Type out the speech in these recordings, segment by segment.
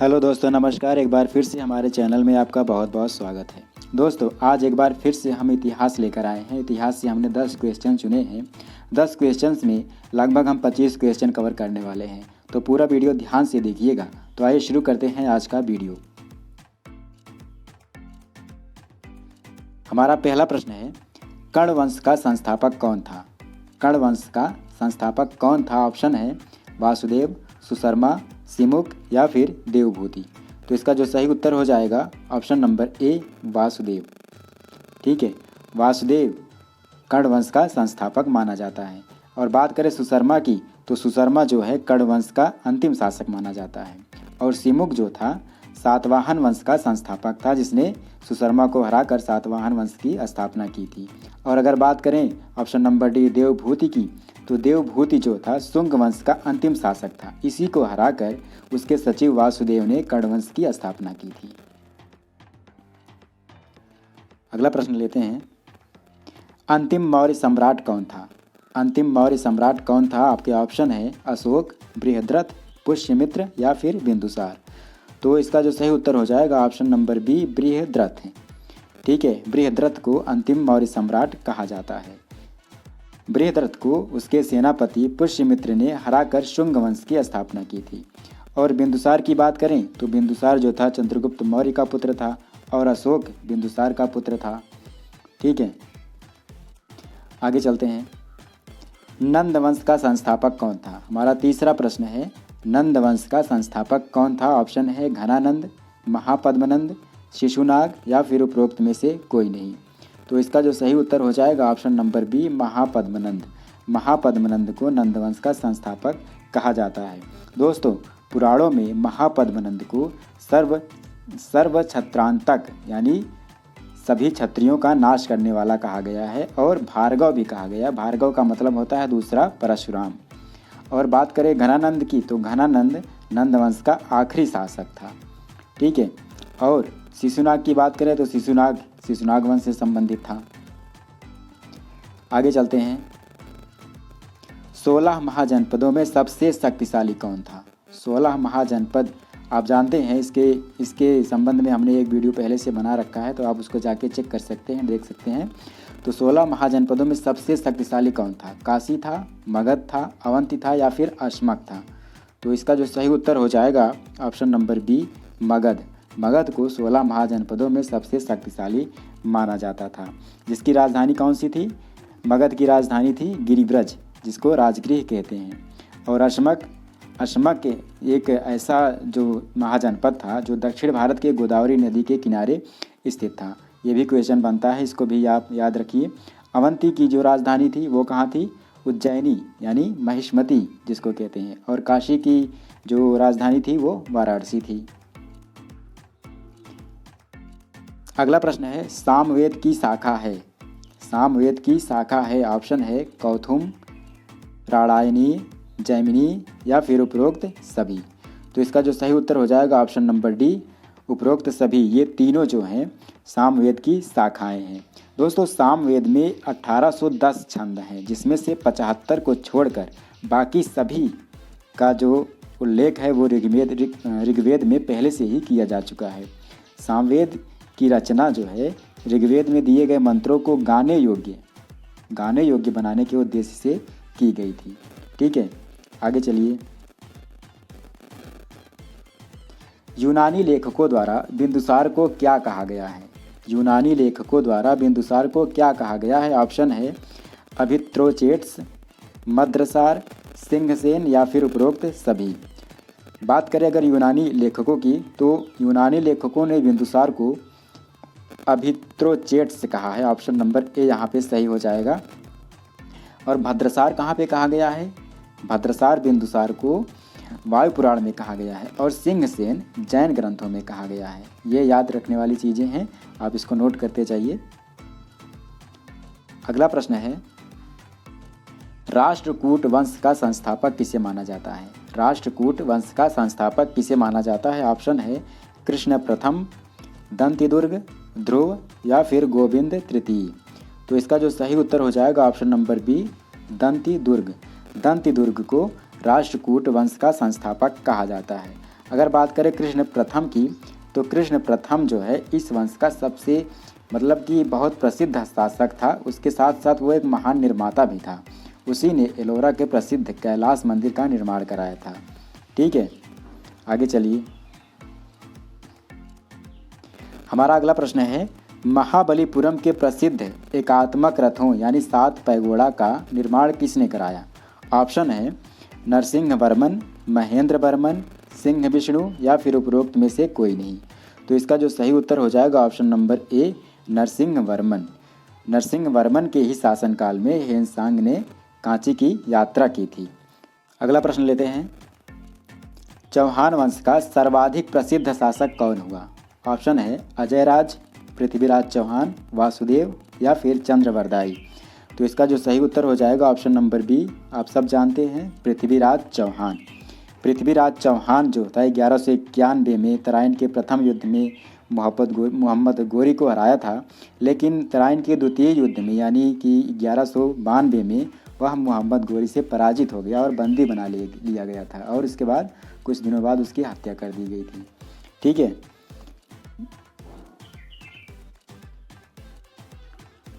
Hello दोस्तों, नमस्कार। एक बार फिर से हमारे चैनल में आपका बहुत बहुत स्वागत है। दोस्तों, आज एक बार फिर से हम इतिहास लेकर आए हैं। इतिहास से हमने 10 क्वेश्चन चुने हैं। 10 क्वेश्चंस में लगभग हम 25 क्वेश्चन कवर करने वाले हैं, तो पूरा वीडियो ध्यान से देखिएगा। तो आइए शुरू करते हैं आज का वीडियो। हमारा पहला प्रश्न है, कर्ण वंश का संस्थापक कौन था? कर्ण वंश का संस्थापक कौन था? ऑप्शन है वासुदेव, सुशर्मा, सिमुक या फिर देवभूति। तो इसका जो सही उत्तर हो जाएगा ऑप्शन नंबर ए, वासुदेव। ठीक है, वासुदेव कर्ण वंश का संस्थापक माना जाता है। और बात करें सुशर्मा की, तो सुशर्मा जो है कर्ण वंश का अंतिम शासक माना जाता है। और सिमुक जो था सातवाहन वंश का संस्थापक था, जिसने सुशर्मा को हराकर सातवाहन वंश की स्थापना की थी। और अगर बात करें ऑप्शन नंबर डी, देवभूति की, तो देवभूति जो था शुंग वंश का अंतिम शासक था। इसी को हराकर उसके सचिव वासुदेव ने कर्ण वंश की स्थापना की थी। अगला प्रश्न लेते हैं, अंतिम मौर्य सम्राट कौन था? अंतिम मौर्य सम्राट कौन था? आपके ऑप्शन है अशोक, बृहद्रथ, पुष्यमित्र या फिर बिंदुसार। तो इसका जो सही उत्तर हो जाएगा ऑप्शन नंबर बी, बृहद्रथ है। ठीक है, बृहद्रथ को अंतिम मौर्य सम्राट कहा जाता है। बृहद्रथ को उसके सेनापति पुष्यमित्र ने हराकर शुंग वंश की स्थापना की थी। और बिंदुसार की बात करें तो बिंदुसार जो था चंद्रगुप्त मौर्य का पुत्र था और अशोक बिंदुसार का पुत्र था। ठीक है, आगे चलते हैं। नंद वंश का संस्थापक कौन था? हमारा तीसरा प्रश्न है, नंद वंश का संस्थापक कौन था? ऑप्शन है घनानंद, महापद्मनंद, शिशुनाग या फिर उपरोक्त में से कोई नहीं। तो इसका जो सही उत्तर हो जाएगा option number B, Mahapadmananda. Mahapadmananda को नंद वंश का संस्थापक कहा जाता है। दोस्तों, पुराणों में महापद्मनंद को सर्व छत्रांतक यानी सभी क्षत्रियों का नाश करने वाला कहा गया है। और भार्गव भी कहा गया। भार्गव का मतलब होता है दूसरा परशुराम। और बात करें घनानंद की, तो घनानंद नंद वंश का आखिरी शासक था। ठीक है, और शिशुनाग की बात करें तो शिशुनाग वंश से संबंधित था। आगे चलते हैं, 16 महाजनपदों में सबसे शक्तिशाली कौन था? 16 महाजनपद आप जानते हैं, इसके संबंध में हमने एक वीडियो पहले से बना रखा है, तो आप उसको जाके चेक कर सकते हैं, देख सकते हैं। तो 16 महाजनपदों में सबसे शक्तिशाली कौन था? काशी था, मगध था, अवंती था या फिर अश्मक था। तो इसका जो सही उत्तर हो जाएगा option number B, Magadha. Magadha को 16 महाजनपदों में सबसे शक्तिशाली माना जाता था। जिसकी राजधानी कौन सी थी? मगध की राजधानी थी गिरिब्रज, जिसको राजगृह कहते हैं। और अश्मक एक ऐसा जो महाजनपद था जो दक्षिण भारत के गोदावरी नदी के किनारे स्थित था। ये भी क्वेश्चन बनता है, इसको भी आप याद रखिए। अवंती की जो राजधानी थी वो कहाँ थी? उज्जैनी यानी महिष्मती जिसको कहते हैं। और काशी की जो राजधानी थी वो वाराणसी थी। अगला प्रश्न है, सामवेद की शाखा है। सामवेद की शाखा है, ऑप्शन है कौथुम, राणायनी, जैमिनी या फिर उपरोक्त सभी। तो इसका जो सही उत्तर हो जाएगा ऑप्शन नंबर डी, उपरोक्त सभी। ये तीनों जो हैं सामवेद की शाखाएं हैं। दोस्तों, सामवेद में 1810 छंद हैं, जिसमें से 75 को छोड़कर बाकी सभी का जो उल्लेख है वो ऋग्वेद में पहले से ही किया जा चुका है। सामवेद की रचना जो है ऋग्वेद में दिए गए मंत्रों को गाने योग्य बनाने के उद्देश्य से की गई थी। ठीक है, आगे चलिए। यूनानी लेखकों द्वारा बिंदुसार को क्या कहा गया है? यूनानी लेखकों द्वारा बिंदुसार को क्या कहा गया है? ऑप्शन है अभित्रोचेट्स, मद्रसार, सिंहसेन या फिर उपरोक्त सभी। बात करें अगर यूनानी लेखकों की, तो यूनानी लेखकों ने बिंदुसार को अभित्रोचेट्स कहा है। ऑप्शन नंबर ए यहाँ पे सही हो जाएगा। और भद्रसार कहाँ पे कहा गया है? भद्रसार बिंदुसार को वायु पुराण में कहा गया है। और सिंहसेन जैन ग्रंथों में कहा गया है। ये याद रखने वाली चीज़ें हैं, आप इसको नोट करते जाइए। अगला प्रश्न है, राष्ट्रकूट वंश का संस्थापक किसे माना जाता है? राष्ट्रकूट वंश का संस्थापक किसे माना जाता है? ऑप्शन है कृष्ण प्रथम, दंतिदुर्ग, ध्रुव या फिर गोविंद तृतीय। तो इसका जो सही उत्तर हो जाएगा option number B, Dantidurga. Dantidurga को राष्ट्रकूट वंश का संस्थापक कहा जाता है। अगर बात करें कृष्ण प्रथम की, तो कृष्ण प्रथम जो है इस वंश का सबसे मतलब कि बहुत प्रसिद्ध शासक था। उसके साथ साथ वो एक महान निर्माता भी था। उसी ने एलोरा के प्रसिद्ध कैलाश मंदिर का निर्माण कराया था। ठीक है, आगे चलिए। हमारा अगला प्रश्न है, महाबलीपुरम के प्रसिद्ध एकात्मक रथों यानी 7 पैगोड़ा का निर्माण किसने कराया? ऑप्शन है नरसिंह वर्मन, महेंद्र वर्मन, सिंह विष्णु या फिर उपरोक्त में से कोई नहीं। तो इसका जो सही उत्तर हो जाएगा option number A, Narasimha Varman. Narasimha Varman के ही शासनकाल में हेनसांग ने कांची की यात्रा की थी। अगला प्रश्न लेते हैं, चौहान वंश का सर्वाधिक प्रसिद्ध शासक कौन हुआ? ऑप्शन है अजयराज, पृथ्वीराज चौहान, वासुदेव या फिर चंद्रवरदाई। तो इसका जो सही उत्तर हो जाएगा ऑप्शन नंबर बी, आप सब जानते हैं, पृथ्वीराज चौहान। पृथ्वीराज चौहान जो था 1191 में तराइन के प्रथम युद्ध में मोहम्मद गोरी को हराया था, लेकिन तराइन के द्वितीय युद्ध में यानी कि 1192 में वह मोहम्मद गोरी से पराजित हो गया और बंदी बना लिया गया था और इसके बाद कुछ दिनों बाद उसकी हत्या कर दी गई थी। ठीक है,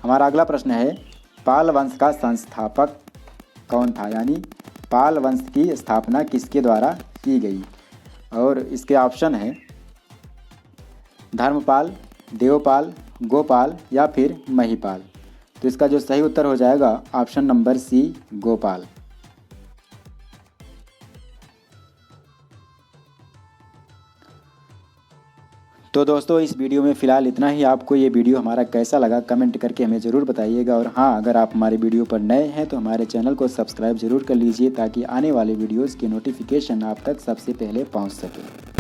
हमारा अगला प्रश्न है, पाल वंश का संस्थापक कौन था? यानी पाल वंश की स्थापना किसके द्वारा की गई? और इसके ऑप्शन है धर्मपाल, देवपाल, गोपाल या फिर महिपाल। तो इसका जो सही उत्तर हो जाएगा ऑप्शन नंबर सी, गोपाल। तो दोस्तों इस वीडियो में फ़िलहाल इतना ही। आपको ये वीडियो हमारा कैसा लगा कमेंट करके हमें ज़रूर बताइएगा। और हाँ, अगर आप हमारे वीडियो पर नए हैं तो हमारे चैनल को सब्सक्राइब ज़रूर कर लीजिए ताकि आने वाले वीडियोज़ की नोटिफिकेशन आप तक सबसे पहले पहुँच सके।